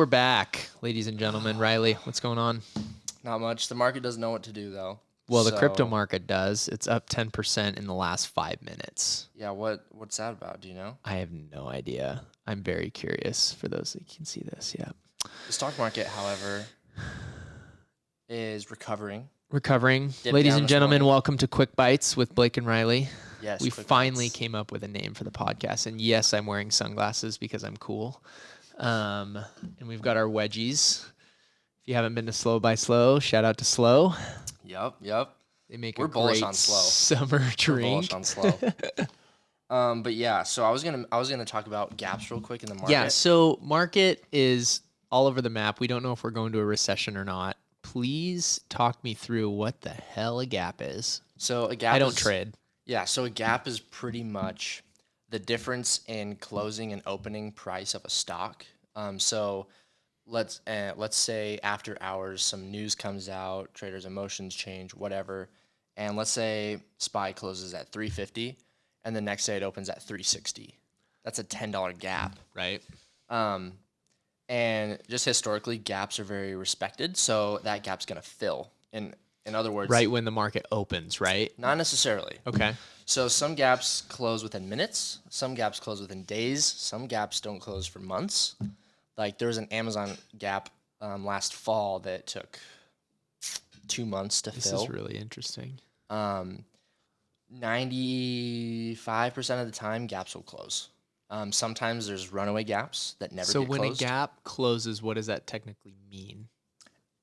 we're back, ladies and gentlemen. Riley, what's going on? Not much. The market doesn't know what to do, though. Well, the crypto market does. It's up 10% in the last 5 minutes. Yeah, what's that about? Do you know? I have no idea. I'm very curious for those that can see this. Yeah. The stock market, however, is recovering. Ladies and gentlemen, welcome to Quick Bites with Blake and Riley. Yes, we finally came up with a name for the podcast. And yes, I'm wearing sunglasses because I'm cool. And we've got our wedgies. If you haven't been to Slow by Slow, shout out to Slow. Yep. They make We're a bullish great on Slow. Summer drink. We're bullish on Slow. But yeah, so I was gonna talk about gaps real quick in the market. Yeah, so market is all over the map. We don't know if we're going to a recession or not. Please talk me through what the hell a gap is. So a gap I don't trade. Yeah, so a gap is pretty much the difference in closing and opening price of a stock. So let's say after hours some news comes out, traders' emotions change, whatever, and let's say SPY closes at 350 and the next day it opens at 360. That's a $10 gap. Right. And just historically, gaps are very respected, so that gap's going to fill. In other words, right when the market opens, right? Not necessarily. Okay. So some gaps close within minutes, some gaps close within days, some gaps don't close for months. Like there was an Amazon gap last fall that took 2 months to fill. This is really interesting. 95% of the time, gaps will close. Sometimes there's runaway gaps that never get closed. So when a gap closes, what does that technically mean?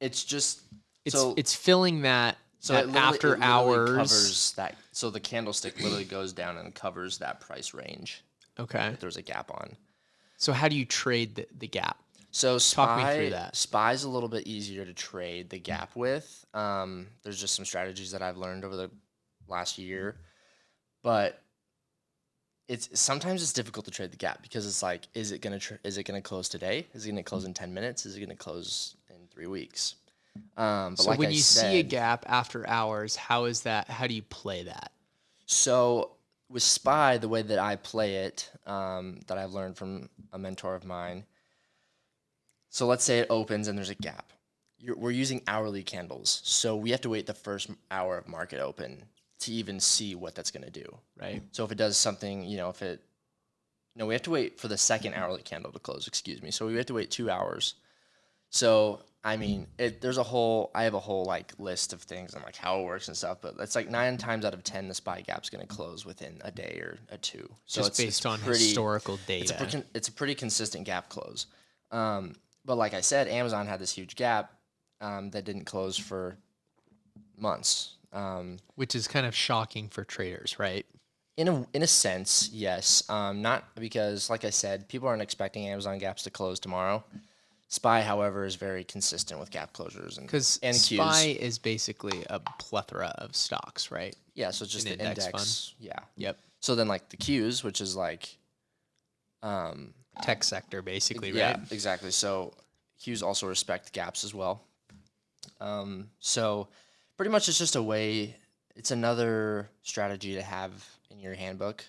It's just it's filling that. So it after hours covers that. So the candlestick literally goes down and covers that price range. Okay. That there's a gap on. So how do you trade the gap? So talk me through that. SPY's a little bit easier to trade the gap with. There's just some strategies that I've learned over the last year, but sometimes it's difficult to trade the gap because it's like, is it gonna close today? Is it gonna close in 10 minutes? Is it gonna close in 3 weeks? But so like when you see a gap after hours, how do you play that? So with SPY, the way that I play it, that I've learned from a mentor of mine. So let's say it opens and there's a gap. We're using hourly candles, so we have to wait the first hour of market open to even see what that's going to do. Right. So if it does something, we have to wait for the second hourly candle to close, excuse me. So we have to wait 2 hours. So, I mean, I have a whole like list of things and like how it works and stuff, but it's like 9 times out of 10, the SPY gap's going to close within a day or two. So just based on historical data. It's a pretty consistent gap close. But like I said, Amazon had this huge gap that didn't close for months. Which is kind of shocking for traders, right? In a sense, yes. Not because, like I said, people aren't expecting Amazon gaps to close tomorrow. SPY, however, is very consistent with gap closures and SPY is basically a plethora of stocks, right? Yeah, so it's just the index fund. Yeah. Yep. So then like the Qs, which is like tech sector basically, right? Yeah, exactly. So Qs also respect gaps as well. So pretty much it's just a way, it's another strategy to have in your handbook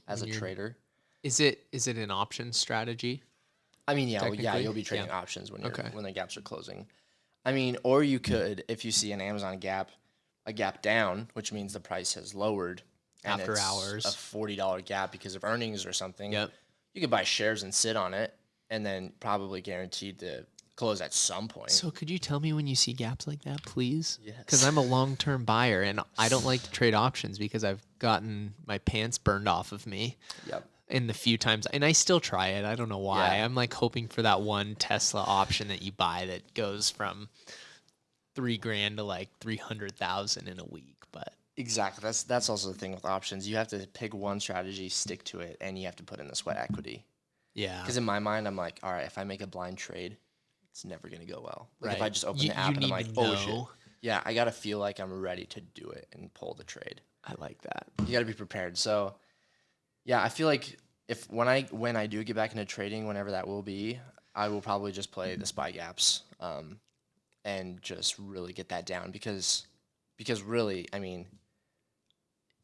as a trader. Is it an option strategy? I mean, you'll be trading options when the gaps are closing. I mean, or you could, if you see an Amazon gap, a gap down, which means the price has lowered after hours, a $40 gap because of earnings or something. Yep. You could buy shares and sit on it, and then probably guaranteed to close at some point. So could you tell me when you see gaps like that, please? Yes. Because I'm a long-term buyer, and I don't like to trade options because I've gotten my pants burned off of me. Yep. In the few times, and I still try it. I don't know why. Yeah. I'm like hoping for that one Tesla option that you buy that goes from $3,000 to like 300,000 in a week. But exactly, that's also the thing with options. You have to pick one strategy, stick to it, and you have to put in the sweat equity. Yeah. Because in my mind, I'm like, all right, if I make a blind trade, it's never gonna go well. Like right. if I just open the app and I'm like, oh shit, yeah, I gotta feel like I'm ready to do it and pull the trade. I like that. You gotta be prepared. So. Yeah, I feel like when I do get back into trading, whenever that will be, I will probably just play the SPY gaps and just really get that down because really, I mean,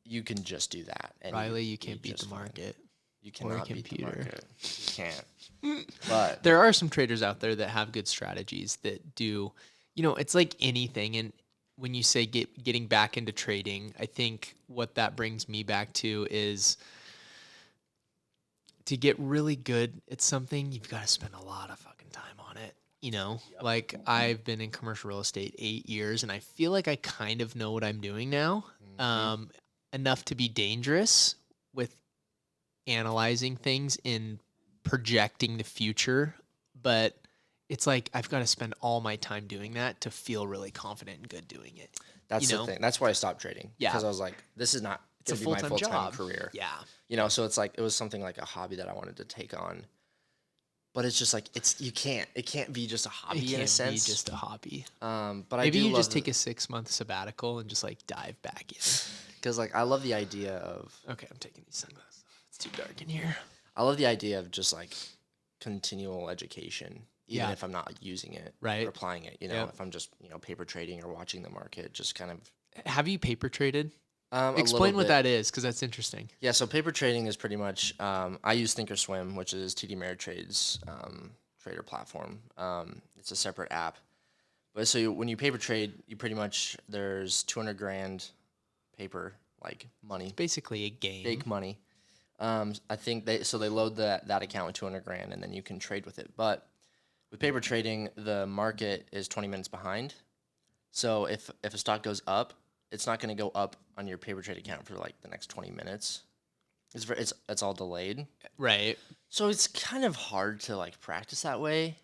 you can just do that. And Riley, you can't beat the market. You or a cannot beat the computer. market. You can't. But There are some traders out there that have good strategies that do, it's like anything. And when you say getting back into trading, I think what that brings me back to is to get really good at something, you've got to spend a lot of fucking time on it. Like I've been in commercial real estate 8 years and I feel like I kind of know what I'm doing now. Mhm. Enough to be dangerous with analyzing things and projecting the future, but it's like I've got to spend all my time doing that to feel really confident and good doing it. That's the thing. That's why I stopped trading. Yeah. Because I was like, this is not It's a going to be my full-time full-time job. career. Yeah. So it's like, it was something like a hobby that I wanted to take on. But it's just like, it can't be just a hobby It in a can't be sense. just a hobby. But Maybe I do you love just take a 6-month sabbatical and just like dive back in. because like I love the idea of Okay, I'm taking these sunglasses off. It's too dark in here. I love the idea of just like continual education, even Yeah. if I'm not using it Right. or applying it. Yep. If I'm just paper trading or watching the market, just kind of Have you paper traded? a Explain little what bit. that is, because that's interesting. Yeah, so paper trading is pretty much I use Thinkorswim, which is TD Ameritrade's trader platform. It's a separate app, but so when you paper trade, you pretty much there's 200 grand paper like money, Basically a game. fake money. I think they load that account with 200 grand and then you can trade with it. But with paper trading, the market is 20 minutes behind. So if a stock goes up, it's not going to go up on your paper trade account for like the next 20 minutes. It's all delayed. Right. So it's kind of hard to like practice that way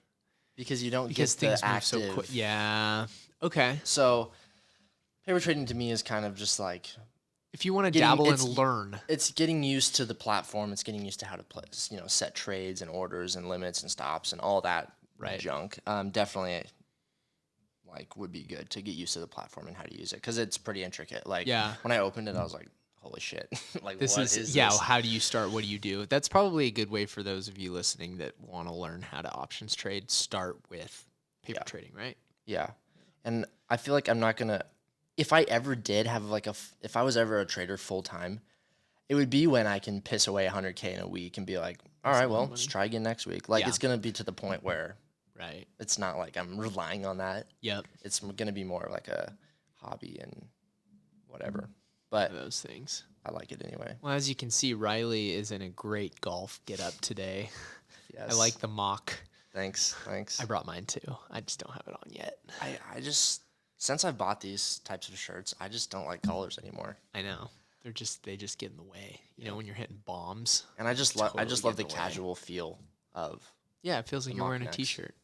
because you don't Because get things the move active. so quick. Yeah. Okay. So paper trading to me is kind of just like If you want to Getting- dabble and it's- learn. it's getting used to the platform. It's getting used to how to play, set trades and orders and limits and stops and all that Right. junk. Definitely, like, would be good to get used to the platform and how to use it because it's pretty intricate. Like, Yeah. when I opened it, I was like, "Holy shit!" Like, This what is this? how do you start? What do you do? That's probably a good way for those of you listening that want to learn how to options trade. Start with paper Yeah. trading, right? Yeah, and I feel like I'm not gonna. If I ever did have like if I was ever a trader full time, it would be when I can piss away 100K in a week and be like, all That's a right, lot of well, money. let's try again next week. Like Yeah. it's gonna be to the point where Right. it's not like I'm relying on that. Yep. It's gonna be more like a hobby and whatever. But Those things. I like it anyway. Well, as you can see, Riley is in a great golf get up today. Yes. I like the mock. Thanks. I brought mine too. I just don't have it on yet. I just since I bought these types of shirts, I just don't like colors anymore. I know. They just get in the way. You know, when you're hitting bombs. And I just Totally love get the in the way. casual feel of Yeah, it feels like The you're mock wearing a necks. t-shirt.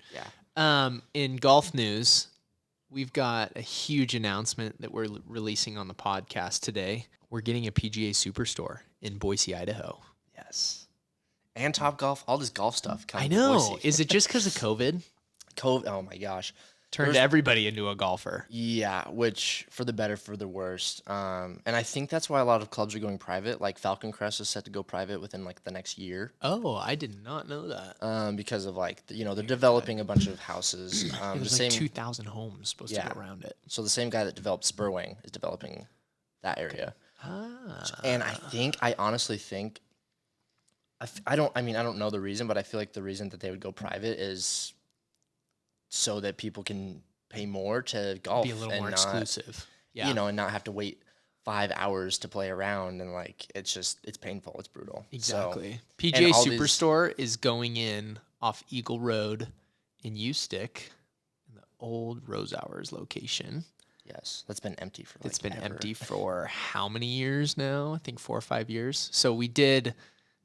yeah. In golf news, we've got a huge announcement that we're releasing on the podcast today. We're getting a PGA Superstore in Boise, Idaho. Yes. And Top Golf, all this golf stuff coming I to know. Boise. Is it just because of COVID? Oh my gosh. Turned There's- everybody into a golfer. Yeah, which for the better, for the worst. And I think that's why a lot of clubs are going private. Like Falcon Crest is set to go private within like the next year. Oh, I did not know that. Because of like they're developing a bunch of houses. Yeah, The there's same like 2,000 homes supposed to Yeah. go around it. so the same guy that developed Spurwing is developing that area. Ah. And I honestly think I don't know the reason, but I feel like the reason that they would go private is so that people can pay more to golf Be a little and more not, exclusive. Yeah. and not have to wait 5 hours to play around and like it's painful, it's brutal. Exactly. So, PGA all these- Superstore is going in off Eagle Road in Ustick, in the old Rose Hours location. yes, that's been empty for like It's been ever. empty for how many years now? I think 4 or 5 years. So we did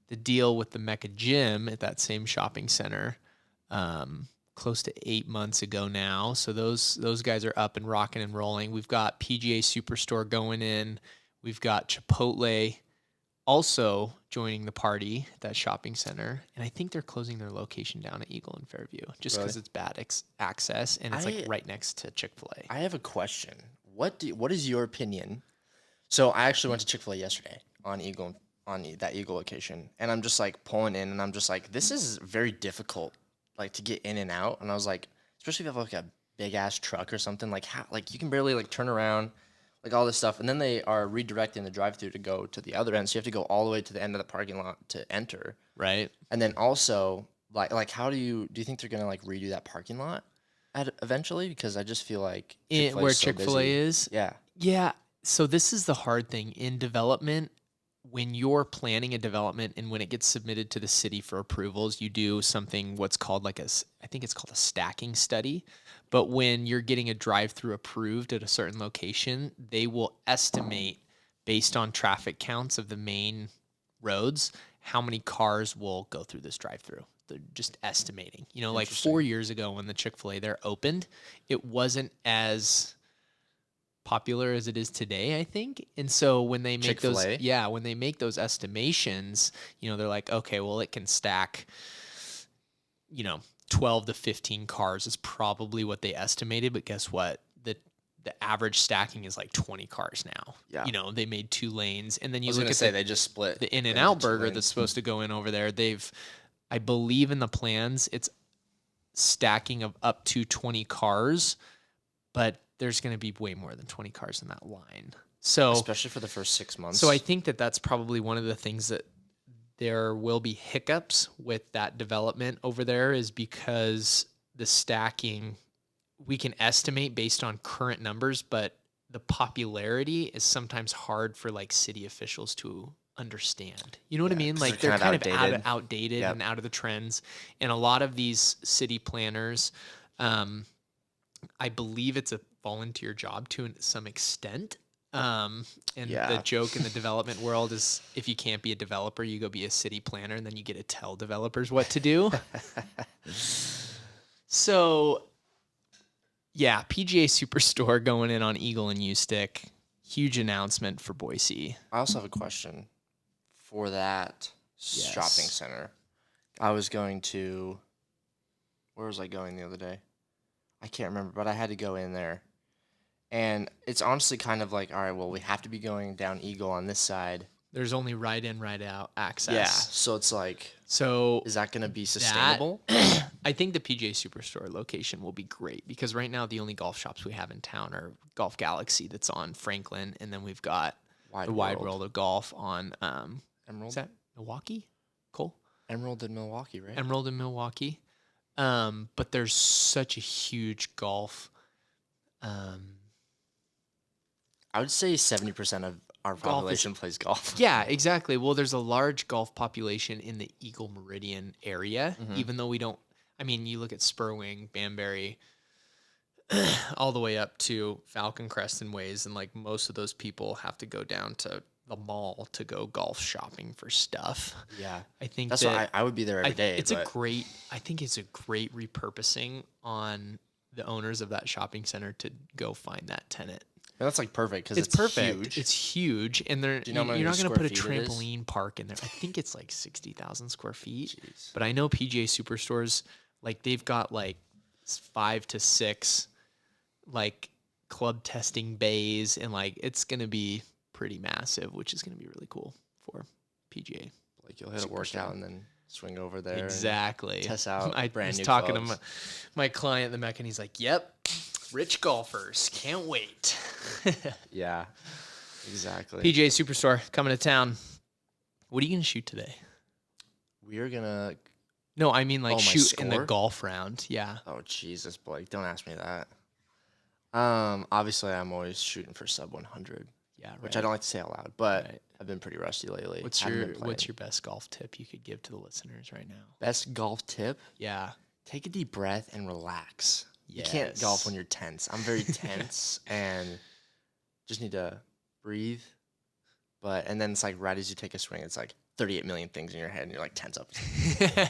the deal with the Mecca Gym at that same shopping center close to 8 months ago now. So those guys are up and rocking and rolling. We've got PGA Superstore going in. We've got Chipotle also joining the party at that shopping center. And I think they're closing their location down at Eagle and Fairview just because Really? it's bad access and it's like I- right next to Chick-fil-A. I have a question. What is your opinion? So I actually went to Chick-fil-A yesterday on that Eagle location, and I'm just like pulling in, and I'm just like, this is very difficult, like to get in and out. And I was like, especially if you have like a big ass truck or something, like how, like you can barely like turn around, like all this stuff, and then they are redirecting the drive-through to go to the other end. So you have to go all the way to the end of the parking lot to enter. Right. And then also, how do you think they're gonna like redo that parking lot eventually? Because I just feel like Chick-fil-A Where is so Chick-fil-A busy. is. Yeah, Yeah. So this is the hard thing in development. When you're planning a development and when it gets submitted to the city for approvals, you do something what's called I think it's called a stacking study. But when you're getting a drive-through approved at a certain location, they will estimate based on traffic counts of the main roads how many cars will go through this drive-through. They're just estimating. Like 4 interesting. years ago when the Chick-fil-A there opened, it wasn't as popular as it is today, I think. And so when they make Chick-fil-A? when they make those estimations, they're like, okay, well, it can stack, you know, 12 to 15 cars is probably what they estimated. But guess what? The average stacking is like 20 cars now. Yeah. They made 2 lanes. And then I you was look gonna at say they just split the into In-N-Out 2 burger lanes. that's supposed to go in over there. I believe in the plans, it's stacking of up to 20 cars, but there's going to be way more than 20 cars in that line. So, especially for the first 6 months. so I think that's probably one of the things that there will be hiccups with that development over there is because the stacking, we can estimate based on current numbers, but the popularity is sometimes hard for like city officials to understand. You know what I mean? 'cause like they're they're kind kind of of outdated. outdated Yep. and out of the trends. And a lot of these city planners, I believe it's a volunteer job to some extent. And the Yeah. joke in the development world is if you can't be a developer, you go be a city planner and then you get to tell developers what to do. So, yeah, PGA Superstore going in on Eagle and U-Stick. Huge announcement for Boise. I also have a question for that Yes. shopping center. I was going to, where was I going the other day? I can't remember, but I had to go in there. And it's honestly kind of like, all right, well, we have to be going down Eagle on this side. There's only right in, right out access. Yeah. So it's like, So is that going to be sustainable? I think the PGA Superstore location will be great because right now the only golf shops we have in town are Golf Galaxy that's on Franklin, and then we've got the Wide World of Golf on Emerald? is that Milwaukee? Cole? Emerald in Milwaukee, right? Emerald in Milwaukee. But there's such a huge golf. I would say 70% of our Golf is- population plays golf. Yeah, exactly. Well, there's a large golf population in the Eagle Meridian area, even though we don't. I mean, you look at Spurwing, Banbury, all the way up to Falcon Crest and Ways, and like most of those people have to go down to the mall to go golf shopping for stuff. Yeah. I think That's that why I would be there every day. it's but I think it's a great repurposing on the owners of that shopping center to go find that tenant. that's like perfect because It's perfect. huge. It's huge, and you know how many you're not going to square put a feet it is? trampoline park in there. I think it's like 60,000 square feet. Jeez. But I know PGA Superstores, like they've got like 5 to 6 like club testing bays, and like it's going to be pretty massive, which is going to be really cool for PGA. Like you'll hit a workout and then swing over there. and Exactly. Test out I brand was new talking clubs. to my client, the mech, and he's like, "Yep, rich golfers, can't wait." Yeah. Exactly. PGA Superstore coming to town. What are you gonna shoot today? We are gonna. No, I mean like Oh, my shoot in the score? golf round. Yeah. Oh Jesus, Blake! Don't ask me that. Obviously, I'm always shooting for sub 100, Yeah. Right. which I don't like to say out loud, but Right. I've been pretty rusty lately. What's Haven't your been playing. best golf tip you could give to the listeners right now? best golf tip? Yeah. Take a deep breath and relax. You can't golf when you're tense. I'm very tense and just need to breathe. And then it's like right as you take a swing, it's like 38 million things in your head and you're like tense up.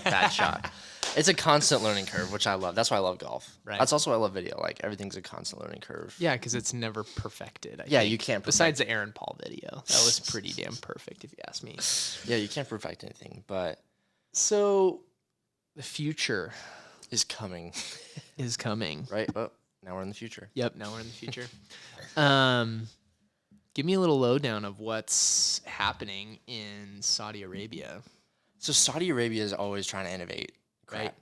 Bad shot. It's a constant learning curve, which I love. That's why I love golf. Right. That's also why I love video. Like everything's a constant learning curve. Yeah, because it's never perfected. I Yeah, think. you can't Besides the Aaron Paul video, that was pretty damn perfect, if you ask me. Yeah, you can't perfect anything, but So, the future is coming. is coming. Right? Oh, now we're in the future. Yep, now we're in the future. Give me a little lowdown of what's happening in Saudi Arabia. So Saudi Arabia is always trying to innovate,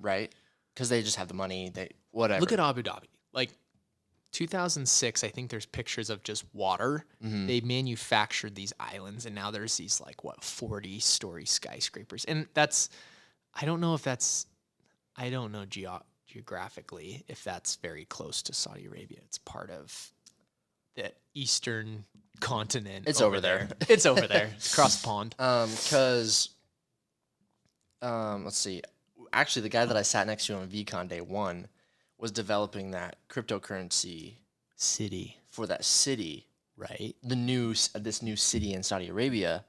right? Because they just have the money. They whatever. Look at Abu Dhabi. Like, 2006, I think there's pictures of just water. Hmm. They manufactured these islands, and now there's these like 40-story skyscrapers. And I don't know if I don't know geographically if that's very close to Saudi Arabia. It's part of the eastern continent. It's over there. It's over there. It's across the pond. Because let's see. Actually, the guy that I sat next to on VCon day 1 was developing that cryptocurrency City, for that city, right? This new city in Saudi Arabia.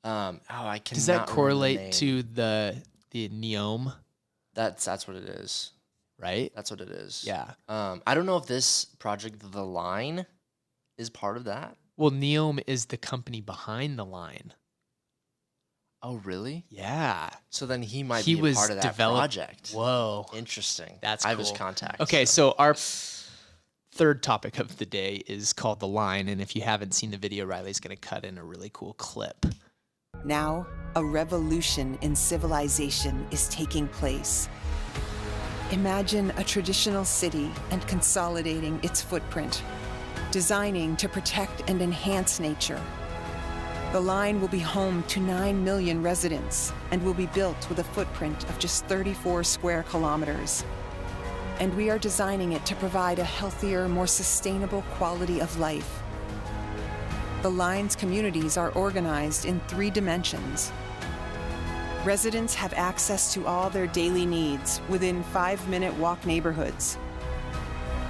I cannot Does that remember the correlate name. to the Neom, That's what it is. right? That's what it is. Yeah. I don't know if this project, The Line, is part of that. Well, Neom is the company behind the line. Oh, really? Yeah. So then he might He be a was part of that developed- project. Whoa. Interesting. That's I have his cool. contact. Okay, so our third topic of the day is called The Line. And if you haven't seen the video, Riley's going to cut in a really cool clip. Now, a revolution in civilization is taking place. Imagine a traditional city and consolidating its footprint, designing to protect and enhance nature. The line will be home to 9 million residents and will be built with a footprint of just 34 square kilometers. And we are designing it to provide a healthier, more sustainable quality of life. The line's communities are organized in 3 dimensions. Residents have access to all their daily needs within 5-minute walk neighborhoods.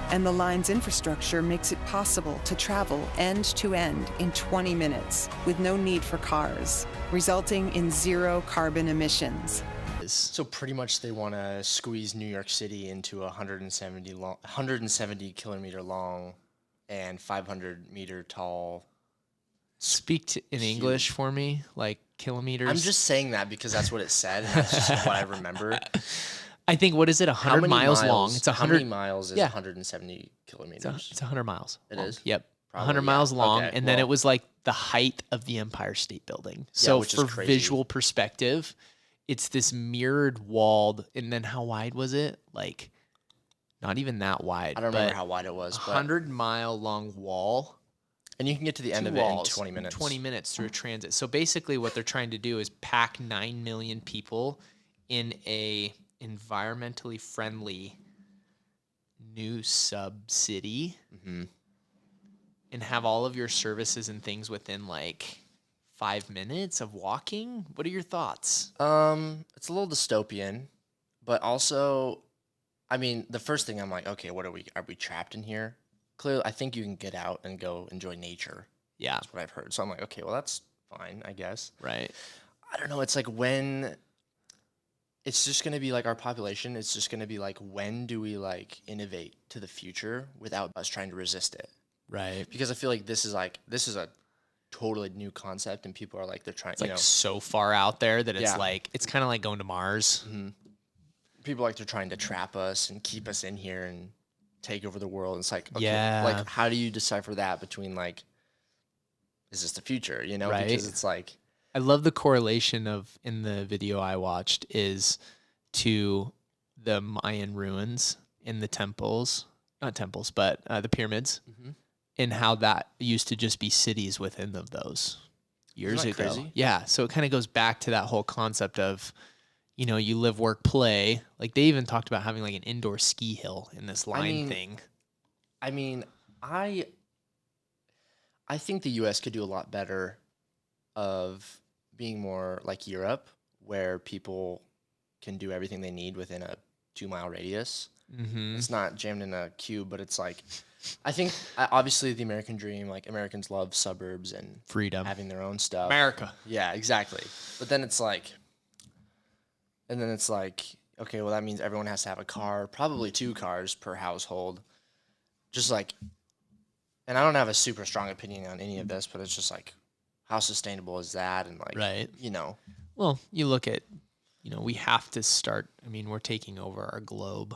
And the line's infrastructure makes it possible to travel end to end in 20 minutes with no need for cars, resulting in 0 carbon emissions. So pretty much they want to squeeze New York City into a 170 kilometer long and 500-meter tall. Speak in English for me, like kilometers. I'm just saying that because that's what it said. And that's just what I remember. I think, what is it, 100 miles long? It's How many 100. miles is Yeah. 170 kilometers? It's 100 miles. It long. is? Yep. Probably, 100 yeah. miles long, Okay, and then well- it was like the height of the Empire State Building. So which is for crazy. visual perspective, it's this mirrored walled, and then how wide was it? Like, not even that wide. I don't remember but how wide it was. But 100-mile long wall. and you can get to the end 2 of it in walls 20 minutes. 20 minutes through a transit. So basically what they're trying to do is pack 9 million people in a environmentally friendly new sub-city Mhm. and have all of your services and things within like 5 minutes of walking. What are your thoughts? It's a little dystopian, but also, I mean, the first thing I'm like, okay, what are we trapped in here? Clearly, I think you can get out and go enjoy nature. Yeah, That's what I've heard. So I'm like, okay, well, that's fine, I guess. right. I don't know. It's like when it's just going to be like our population. It's just going to be like, when do we like innovate to the future without us trying to resist it? Right. Because I feel like this is a totally new concept, and people are like, they're trying, It's like so far out there that it's Yeah. like, it's kind of like going to Mars. people like they're trying to trap us and keep us in here and take over the world. It's like, okay, Yeah. like how do you decipher that between like, is this the future? You know, Right. because it's like, I love the correlation of, in the video I watched, is to the Mayan ruins in the temples, not temples, but the pyramids, and how that used to just be cities within of those years that ago. crazy? Yeah. So it kind of goes back to that whole concept of, you know, you live, work, play. Like they even talked about having like an indoor ski hill in this line mean, thing. I mean, I think the U.S. could do a lot better of being more like Europe, where people can do everything they need within a 2-mile radius. Mm-hmm. It's not jammed in a cube, but it's like, I think obviously the American dream, like Americans love suburbs and Freedom. having their own stuff. America. Yeah, exactly. But then it's like, okay, well, that means everyone has to have a car, probably 2 cars per household. Just like, and I don't have a super strong opinion on any of this, but it's just like, how sustainable is that? And like, Right. you know, Well, you look at, you know, we have to start. I mean, we're taking over our globe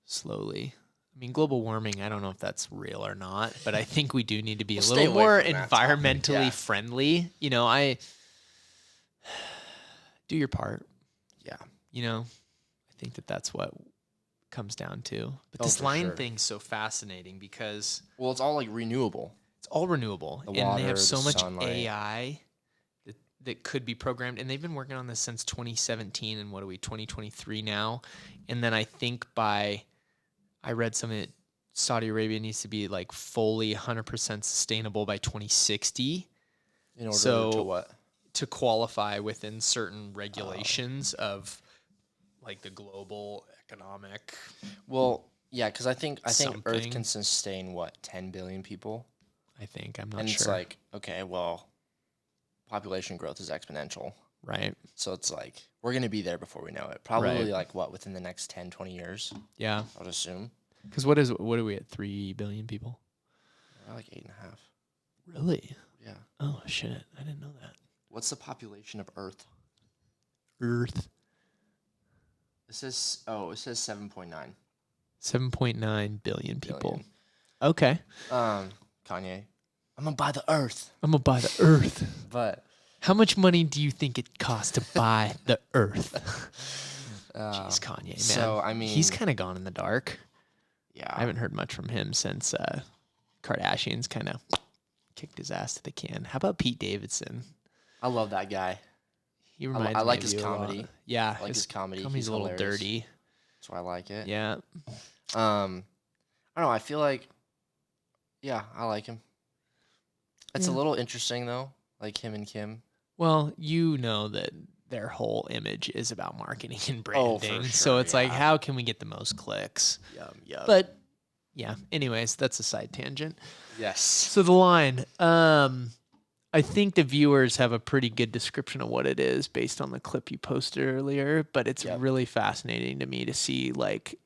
slowly. I mean, global warming, I don't know if that's real or not, but I think we do need to be We'll a stay little away more from that topic, environmentally yeah. friendly. You know, I do your part. yeah. You know, I think that that's what comes down to. But Oh, this for line sure. thing's so fascinating because Well, it's all like renewable. it's all renewable, The and they water, have so the much sunlight. AI that could be programmed, and they've been working on this since 2017, and what are we, 2023 now? And then I think I read something that Saudi Arabia needs to be like fully 100% sustainable by 2060 In order So- to what? to qualify within certain regulations of like the global economic. Well, yeah, because I think Earth Something. can sustain what, 10 billion people, I think I'm not and sure. it's like, okay, well, population growth is exponential, right? so it's like we're gonna be there before we know it. Probably Right. like what, within the next 10, 20 years, Yeah, I would assume. because what are we at? 3 billion people? We're like 8.5. Really? Yeah. Oh shit! I didn't know that. What's the population of Earth? Earth It says 7.9 7.9 billion people. billion. Okay, Kanye, I'm gonna buy the Earth, I'm gonna buy the Earth. but How much money do you think it costs to buy the Earth? Jeez, Kanye, man. so, I he's mean- kind of gone in the dark. yeah, I haven't heard much from him since Kardashians kind of kicked his ass to the can. How about Pete Davidson? I love that guy. He reminds me like of his you a lot. comedy. Yeah, I like his comedy. Comedy's He's a little hilarious. dirty. That's why I like it. Yeah, I don't know. I feel like, yeah, I like him. It's a Yeah. little interesting though, like him and Kim. well, you know that their whole image is about marketing and Oh, for branding. So sure, it's like, yeah. how can we get the most clicks? Yeah. But yeah, anyways, that's a side tangent. Yes. So the line, I think the viewers have a pretty good description of what it is based on the clip you posted earlier, but it's Yep. really fascinating to me to see like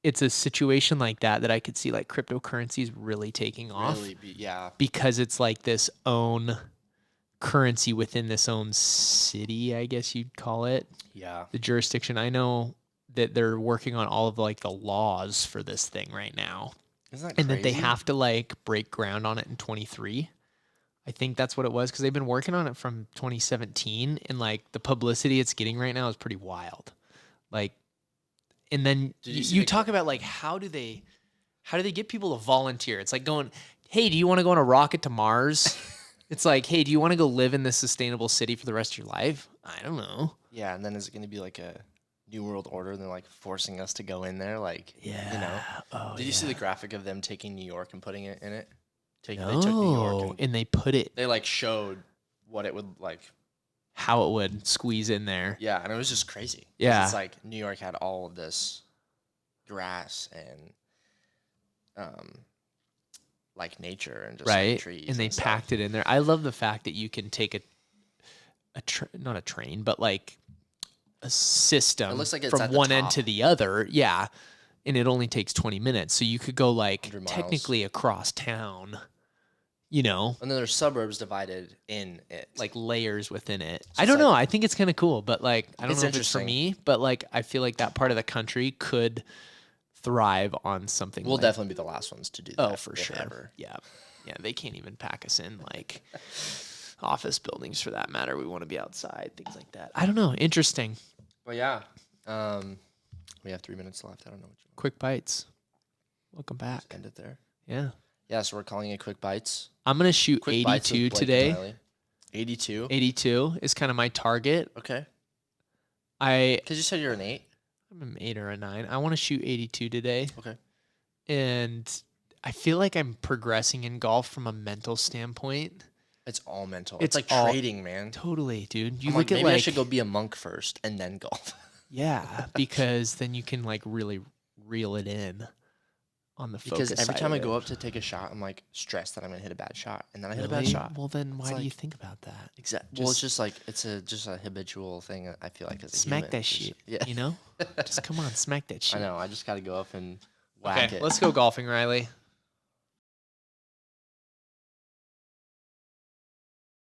it's a situation like that I could see like cryptocurrencies really taking off Yeah. because it's like this own currency within this own city, I guess you'd call it, Yeah. the jurisdiction. I know that they're working on all of like the laws for this thing right now, Isn't that and crazy? that they have to like break ground on it in 23. I think that's what it was because they've been working on it from 2017, and like the publicity it's getting right now is pretty wild. Like, and then Did you see you the talk about like how do they get people to volunteer? It's like going, hey, do you want to go on a rocket to Mars? It's like, hey, do you want to go live in this sustainable city for the rest of your life? I don't know. Yeah, and then is it going to be like a New World Order and they're like forcing us to go in there? Like, you know? Oh, Did you see the graphic of them taking New York and putting it in it? They No, took New York and they put it they like showed what it would like. how it would squeeze in there. Yeah, and it was just crazy. 'Cause Yeah. It's like New York had all of this grass and like nature and just like, Right, trees. and they stuff. packed it in there. I love the fact that you can take not a train, but like a system looks like it's from at the one end top. to the other. Yeah, and it only takes 20 minutes, so you could go like 100 miles. technically across town. You know, And then there's suburbs divided in it. like layers within it. So I it's don't know. like- I think it's kind of cool, but like I don't It's know if it's for interesting. me. But like I feel like that part of the country could thrive on something. We'll like, definitely be the last ones to do that. Oh, for if sure. ever. Yeah. Yeah. They can't even pack us in like office buildings for that matter. We want to be outside, things like that. I don't know. Interesting. But yeah, we have 3 minutes left. I don't know what you Quick bites. Welcome back. end it there. Yeah. Yeah, so we're calling it quick bites. I'm going to shoot Quick bites with 82 Blake today. and Tylee. 82. 82 is kind of my target. Okay. I'm Because you said you're an 8. an 8 or a 9. I want to shoot 82 today. Okay. And I feel like I'm progressing in golf from a mental standpoint. It's all mental. It's It's like all- trading, man. Totally, dude. You I'm look like, at maybe I like should go be a monk first and then golf. yeah, because then you can like really reel it in on the Because focus every side time I of go it. up to take a shot, I'm like stressed that I'm gonna hit a bad shot, and then I hit a bad Really? shot. Well, then why do you like- think about that? Exactly. Well, it's just like it's just a habitual thing. I feel like as a Smack human. that Just- shit. Yeah. You know, just come on, smack that shit. I know. I just got to go up and whack Okay, it. let's go golfing, Riley.